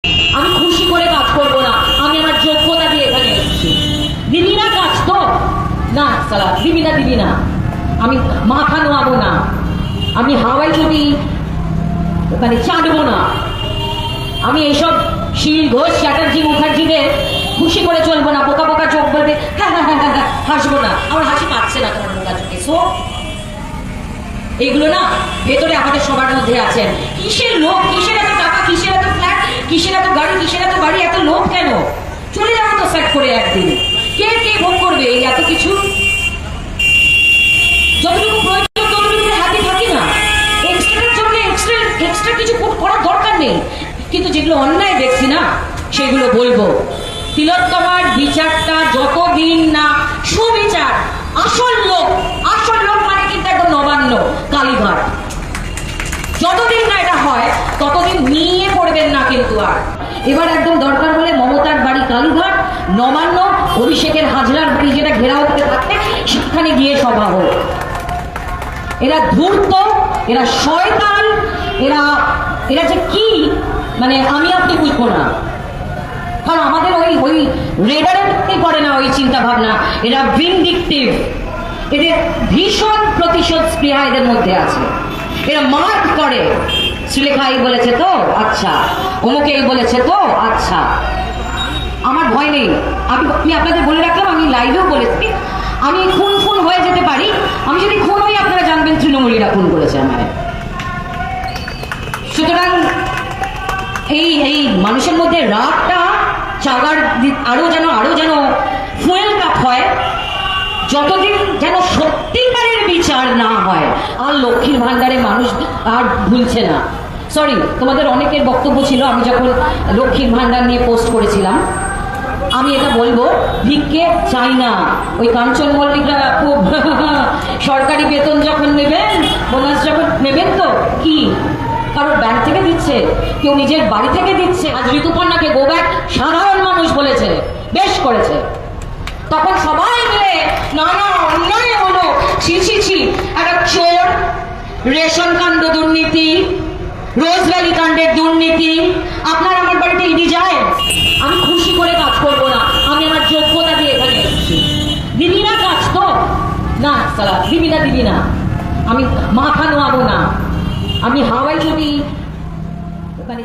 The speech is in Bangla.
আমি খুশি করে কাজ করব না, আমি আমার যোগ্যতা দিয়ে এখানে এসেছি। দিবি না কাজ তো না, সালা দিবি না, আমি মাথা নোয়াবো না, আমি হাওয়াই যদি মানে চাটবো না, আমি এইসব শীল ঘোষ চ্যাটার্জি মুখার্জিদের খুশি করে চলবো না। বোকা বোকা চোখ বলবে হ্যাঁ হ্যাঁ হ্যাঁ হ্যাঁ, হাসবো না, আমার হাসি পাচ্ছে না তোমার বোকা চোখে। সো এগুলো না ভেতরে আমাদের সবার মধ্যে আছেন। কিসের লোভ, কিসের এত টাকা, কিসের এত ফ্ল্যাট, কিসের এত গাড়ি, কিসের এত বাড়ি, এত লোভ কেন? চলে যাবো তো সেট করে একদিন। কে কে ভোগ করবে এই এত কিছু? যতটুকু প্রয়োজন ততটুকু হাতে থাকি না, এক্সট্রার জন্য এক্সট্রা কিছু করার দরকার নেই। কিন্তু যেগুলো অন্যায় দেখছি না সেগুলো বলবো। তিলোত্তমার বিচারটা যতদিন না সুবিচার, আসল লোক মানে কিন্তু একদম নবান্ন কালীঘাট, যতদিন না এটা হয় ততদিন নিয়ে পড়বেন না কিন্তু। আর এবার একদম দরকার হলে মমতার বাড়ি কালীঘাট, নবান্ন, অভিষেকের হাজরার বাড়ি যেটা ঘেরাও করে থাকে সেখানে গিয়ে সভা হোক। এরা ধূর্ত, এরা শয়তান, এরা যে কি মানে আমি আপনি বুঝবো না, কারণ আমাদের ওই রেডারে করে না ওই চিন্তা ভাবনা। এরা ভিনডিকটিভ, এদের ভীষণ প্রতিশোধ স্পৃহা এদের মধ্যে আছে। এরা মার্ক করে, সুলেখাই বলেছে তো আচ্ছা, অমুকেই বলেছে তো আচ্ছা। আমার ভয় নেই, আমি আপনাদের বলে রাখলাম, আমি লাইভেও বলেছি আমি খুন হয়ে যেতে পারি, আমি যদি খুন হই আপনারা জানবেন তৃণমূলীরা খুন করেছে আমায়। সুতরাং এই মানুষের মধ্যে রাগটা চাগার আরো যেন ফুয়েল কাপ হয়, যতদিন যেন সত্যিকারের বিচার না হয়। আর লক্ষ্মীর ভান্ডারে মানুষ আর ভুলছে না। সরি, তোমাদের অনেকের বক্তব্য ছিল আমি যখন লক্ষ্মীর ভান্ডার নিয়ে পোস্ট করেছিলাম। আমি এটা বলবো, ভিক্ষে চাই না। ওই কাঞ্চন মল্লিকরা খুব সরকারি বেতন যখন নেবেন, বোনাস যখন নেবেন, তো কি কারোর ব্যাংক থেকে দিচ্ছে, কেউ নিজের বাড়ি থেকে দিচ্ছে। আজ ঋতুপর্ণাকে গো ব্যাক সাধারণ মানুষ বলেছে, বেশ করেছে। তখন সবাই মিলে নানা অন্যায় হলো, ছি একটা চোর, রেশন কাণ্ড দুর্নীতি, রোজভ্যালি কাণ্ডের দুর্নীতি। আপনার আমার বাড়িতে ইডি যায়? আমি খুশি করে কাজ করব না, আমি আমার যোগ্যতা দিয়ে এখানে এসেছি। দিবি না কাজ তো না, সালা দিবি না, আমি মাথা নোয়াবো না, আমি হাওয়াই যদি মানে